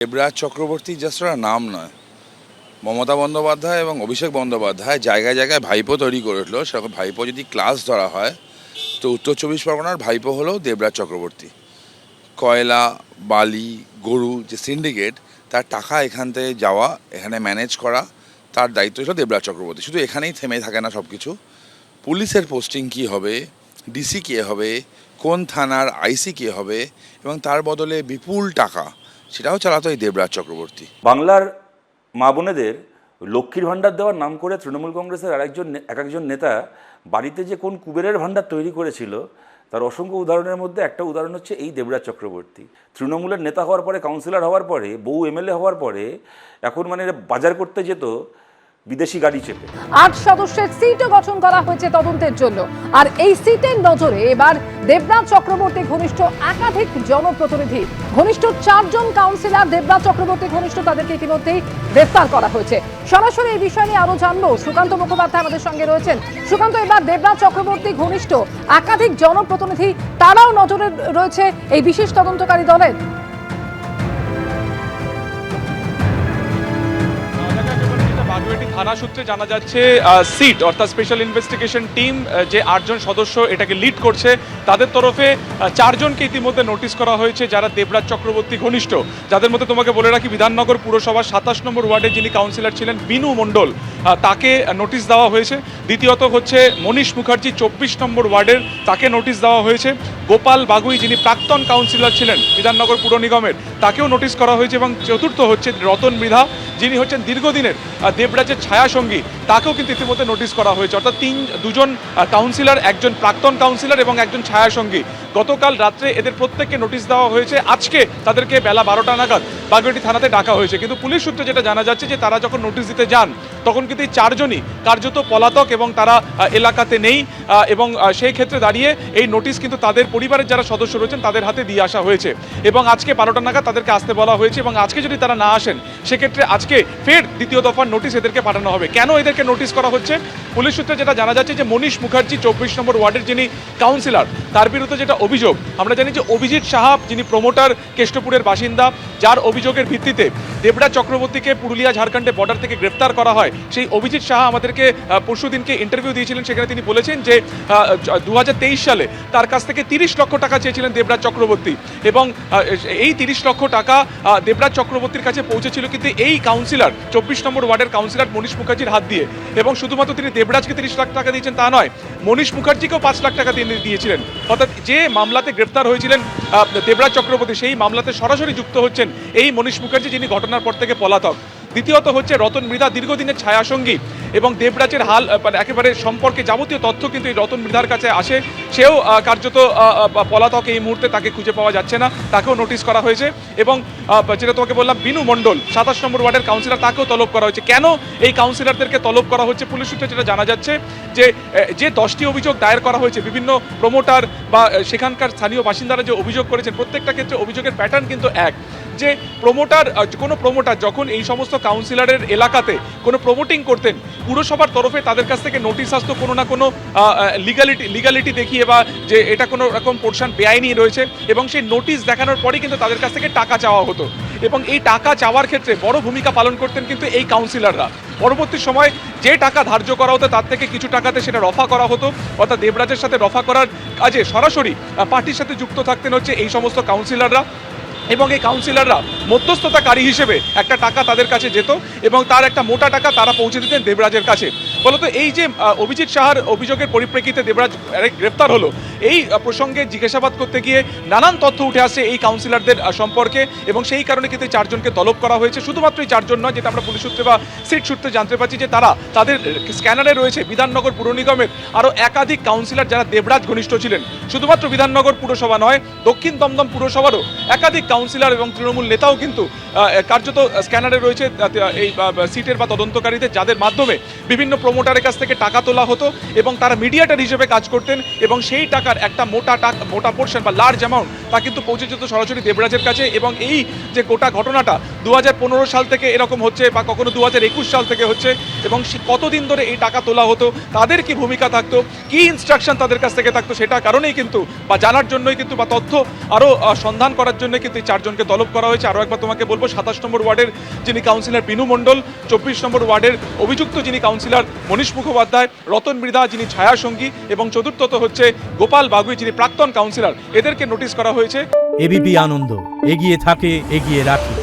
Debraj Chakraborty just একটা নাম নয়, মমতা বন্দ্যোপাধ্যায় এবং অভিষেক বন্দ্যোপাধ্যায় জায়গায় জায়গায় ভাইপো তৈরি করে উঠলো। সেরকম ভাইপো যদি ক্লাস ধরা হয় তো উত্তর চব্বিশ পরগনার ভাইপো হলো দেবরাজ চক্রবর্তী। কয়লা, বালি, গরু যে সিন্ডিকেট, তার টাকা এখান থেকে যাওয়া, এখানে ম্যানেজ করা, তার দায়িত্ব ছিল দেবরাজ চক্রবর্তী। শুধু এখানেই থেমে থাকে না সব কিছু, পুলিশের পোস্টিং কী হবে, ডিসি কে হবে, কোন থানার আইসি কে হবে, এবং তার বদলে বিপুল টাকা সেটাও চালাতো এই দেবরাজ চক্রবর্তী। বাংলার মা বোনেদের লক্ষ্মীর ভাণ্ডার দেওয়ার নাম করে তৃণমূল কংগ্রেসের এক একজন নেতা বাড়িতে যে কোন কুবেরের ভাণ্ডার তৈরি করেছিল তার অসংখ্য উদাহরণের মধ্যে একটা উদাহরণ হচ্ছে এই দেবরাজ চক্রবর্তী। তৃণমূলের নেতা হওয়ার পরে, কাউন্সিলর হওয়ার পরে, বউ এমএলএ হওয়ার পরে এখন বাজার করতে যেত বিদেশি গাড়ি চেপে। ৮ সদস্যের সিটও গঠন করা হয়েছে তদন্তের জন্য। আর এই সিটের নজরে এবার দেবরাজ চক্রবর্তী ঘনিষ্ঠ একাধিক জনপ্রতিনিধি, ঘনিষ্ঠ 4 জন কাউন্সিলর দেবরাজ চক্রবর্তী ঘনিষ্ঠ, তাদেরকে ইতিমধ্যেই গ্রেফতার করা হয়েছে। সরাসরি এই বিষয় নিয়ে আরো জানবো, সুকান্ত মুখোপাধ্যায় আমাদের সঙ্গে রয়েছেন। সুকান্ত, এবার দেবরাজ চক্রবর্তী ঘনিষ্ঠ একাধিক জনপ্রতিনিধি, তারাও নজরে রয়েছে এই বিশেষ তদন্তকারী দলের। বাগুইআটি থানা সূত্রে জানা যাচ্ছে সিট অর্থাৎ স্পেশাল ইনভেস্টিগেশন টিম যে 8 জন সদস্য এটাকে লিড করছে, তাদের তরফে 4 জনকে ইতিমধ্যে নোটিশ করা হয়েছে যারা দেবরাজ চক্রবর্তী ঘনিষ্ঠ। যাদের মধ্যে তোমাকে বলে রাখি, বিধাননগর পুরসভার 27 নম্বর ওয়ার্ডে যিনি কাউন্সিলর ছিলেন বিনু মণ্ডল, তাকে নোটিশ দেওয়া হয়েছে। দ্বিতীয়ত হচ্ছে মনীষ মুখার্জি 24 নম্বর ওয়ার্ডের, তাকে নোটিশ দেওয়া হয়েছে। গোপাল বাগুই যিনি প্রাক্তন কাউন্সিলর ছিলেন বিধাননগর পুর নিগমের, তাকেও নোটিশ করা হয়েছে। এবং চতুর্থ হচ্ছে রতন মৃধা, যিনি হচ্ছেন দীর্ঘদিনের দেবরাজের ছায়াসঙ্গী, তাকেও কিন্তু ইতিমধ্যে নোটিশ করা হয়েছে। অর্থাৎ দুজন কাউন্সিলর, একজন প্রাক্তন কাউন্সিলর এবং একজন ছায়াসঙ্গী। গতকাল রাত্রে এদের প্রত্যেককে নোটিশ দেওয়া হয়েছে। আজকে তাদেরকে বেলা 12টা নাগাদ বাগুইআটি থানাতে ডাকা হয়েছে। কিন্তু পুলিশ সূত্রে যেটা জানা যাচ্ছে যে তারা যখন নোটিশ দিতে যান তখন কিন্তু এই 4 জনই কার্যত পলাতক এবং তারা এলাকাতে নেই। এবং সেই ক্ষেত্রে দাঁড়িয়ে এই নোটিশ কিন্তু তাদের পরিবারের যারা সদস্য রয়েছেন তাদের হাতে দিয়ে আসা হয়েছে। এবং আজকে 12টা নাগাদ তাদেরকে আসতে বলা হয়েছে। এবং আজকে যদি তারা না আসেন সেক্ষেত্রে আজকে ফের দ্বিতীয় দফার নোটিশ এদেরকে পাঠানো হবে। কেন এদেরকে নোটিশ করা হচ্ছে? পুলিশ সূত্রে যেটা জানা যাচ্ছে যে মনীষ মুখার্জি 24 নম্বর ওয়ার্ডের যিনি কাউন্সিলর, তার বিরুদ্ধে যেটা অভিযোগ, আমরা জানি যে অভিজিৎ সাহা যিনি প্রমোটার, কেষ্টপুরের বাসিন্দা, যার অভিযোগের ভিত্তিতে দেবরাজ চক্রবর্তীকে পুরুলিয়া ঝাড়খণ্ডে বর্ডার থেকে গ্রেফতার করা হয়। সেই অভিজিৎ সাহা আমাদেরকে পরশুদিনকে ইন্টারভিউ দিয়েছিলেন। সেখানে তিনি বলেছেন যে 2023 সালে তার কাছ থেকে 30 লক্ষ টাকা চেয়েছিলেন দেবরাজ চক্রবর্তী। এবং এই 30 লক্ষ টাকা দেবরাজ চক্রবর্তীর কাছে পৌঁছেছিল কিন্তু এই কাউন্সিলর, 24 নম্বর ওয়ার্ডের কাউন্সিলর মনীষ মুখার্জির হাত দিয়ে। এবং শুধুমাত্র তিনি দেবরাজকে 30 লাখ টাকা দিয়েছেন তা নয়, মনীষ মুখার্জিকেও 5 লাখ টাকা দিয়েছিলেন। অর্থাৎ যে মামলাতে গ্রেফতার হয়েছিলেন দেবরাজ চক্রবর্তী, সেই মামলাতে সরাসরি যুক্ত হচ্ছেন এই মনীষ মুখার্জি, যিনি ঘটনার পর থেকে পলাতক। দ্বিতীয়ত হচ্ছে রতন মৃধা, দীর্ঘদিনের ছায়াসঙ্গী এবং দেবরাজের হাল একেবারে সম্পর্কে যাবতীয় তথ্য কিন্তু এই রতন মৃধার কাছে আসে। সেও কার্যত পলাতক, এই মুহূর্তে তাকে খুঁজে পাওয়া যাচ্ছে না, তাকেও নোটিশ করা হয়েছে। এবং যেটা তোমাকে বললাম বিনু মণ্ডল 27 নম্বর ওয়ার্ডের কাউন্সিলর, তাকেও তলব করা হয়েছে। কেন এই কাউন্সিলরদেরকে তলব করা হচ্ছে? পুলিশ সূত্রে যেটা জানা যাচ্ছে যে 10টি অভিযোগ দায়ের করা হয়েছে, বিভিন্ন প্রমোটার বা সেখানকার স্থানীয় বাসিন্দারা যে অভিযোগ করেছেন, প্রত্যেকটা ক্ষেত্রে অভিযোগের প্যাটার্ন কিন্তু এক। যে কোনো প্রমোটার যখন এই সমস্ত কাউন্সিলরের এলাকাতে কোনো প্রমোটিং করতেন, পুরসভার তরফে তাদের কাছ থেকে নোটিশ আসতো কোনো না কোনো লিগালিটি দেখিয়ে, বা যে এটা কোনো রকম পোর্শন বেআইনি রয়েছে, এবং সেই নোটিশ দেখানোর পরেই কিন্তু তাদের কাছ থেকে টাকা চাওয়া হতো। এবং এই টাকা চাওয়ার ক্ষেত্রে বড় ভূমিকা পালন করতেন কিন্তু এই কাউন্সিলররা। পরবর্তী সময় যে টাকা ধার্য করা হতো তার থেকে কিছু টাকাতে সেটা রফা করা হতো। অর্থাৎ দেবরাজের সাথে রফা করার কাজে সরাসরি পার্টির সাথে যুক্ত থাকতেন হচ্ছে এই সমস্ত কাউন্সিলররা। এবং এই কাউন্সিলররা মধ্যস্থতাকারী হিসেবে একটা টাকা তাদের কাছে যেত এবং তার একটা মোটা টাকা তারা পৌঁছে দিতেন দেবরাজের কাছে। বলতো এই যে অভিজিৎ সাহার অভিযোগের পরিপ্রেক্ষিতে দেবরাজ গ্রেফতার হলো, এই প্রসঙ্গে জিজ্ঞাসাবাদ করতে গিয়ে নানান তথ্য উঠে আসছে এই কাউন্সিলরদের সম্পর্কে। এবং সেই কারণে কিন্তু 4 জনকে তলব করা হয়েছে। শুধুমাত্র এই 4 জন নয়, যেটা আমরা পুলিশ সূত্রে বা সিট সূত্রে জানতে পারছি যে তাদের স্ক্যানারে রয়েছে বিধাননগর পুর নিগমের আরও একাধিক কাউন্সিলর যারা দেবরাজ ঘনিষ্ঠ ছিলেন। শুধুমাত্র বিধাননগর পুরসভা নয়, দক্ষিণ দমদম পুরসভারও একাধিক কাউন্সিলর এবং তৃণমূল নেতাও কিন্তু কার্যত স্ক্যানারে রয়েছে এই সিটের বা তদন্তকারীদের, যাদের মাধ্যমে বিভিন্ন প্রমোটারের কাছ থেকে টাকা তোলা হতো এবং তারা মিডিয়াটার হিসেবে কাজ করতেন এবং সেই টাকার একটা মোটা পোর্শন বা লার্জ অ্যামাউন্ট তা কিন্তু পৌঁছে যেত সরাসরি দেবরাজের কাছে। এবং এই যে গোটা ঘটনাটা 2015 সাল থেকে এরকম হচ্ছে বা কখনো 2021 সাল থেকে হচ্ছে এবং কতদিন ধরে এই টাকা তোলা হতো, তাদের কি ভূমিকা থাকতো, কি ইনস্ট্রাকশন তাদের কাছ থেকে থাকতো, সেটা কারণেই কিন্তু বা জানার জন্যই কিন্তু বা তথ্য আরও সন্ধান করার জন্য কিন্তু এই চারজনকে তলব করা হয়েছে। আরও একবার তোমাকে বলবো 27 নম্বর ওয়ার্ডের যিনি কাউন্সিলর বিনু মণ্ডল, 24 নম্বর ওয়ার্ডের অভিযুক্ত যিনি কাউন্সিলর মনীষ মুখোপাধ্যায়, রতন মৃধা যিনি ছায়া সঙ্গী এবং চতুর্থত হচ্ছে গোপাল বাগুই যিনি প্রাক্তন কাউন্সিলর, এদেরকে নোটিশ করা হয়েছে। এবিপি আনন্দ, এগিয়ে থাকে, এগিয়ে রাখে।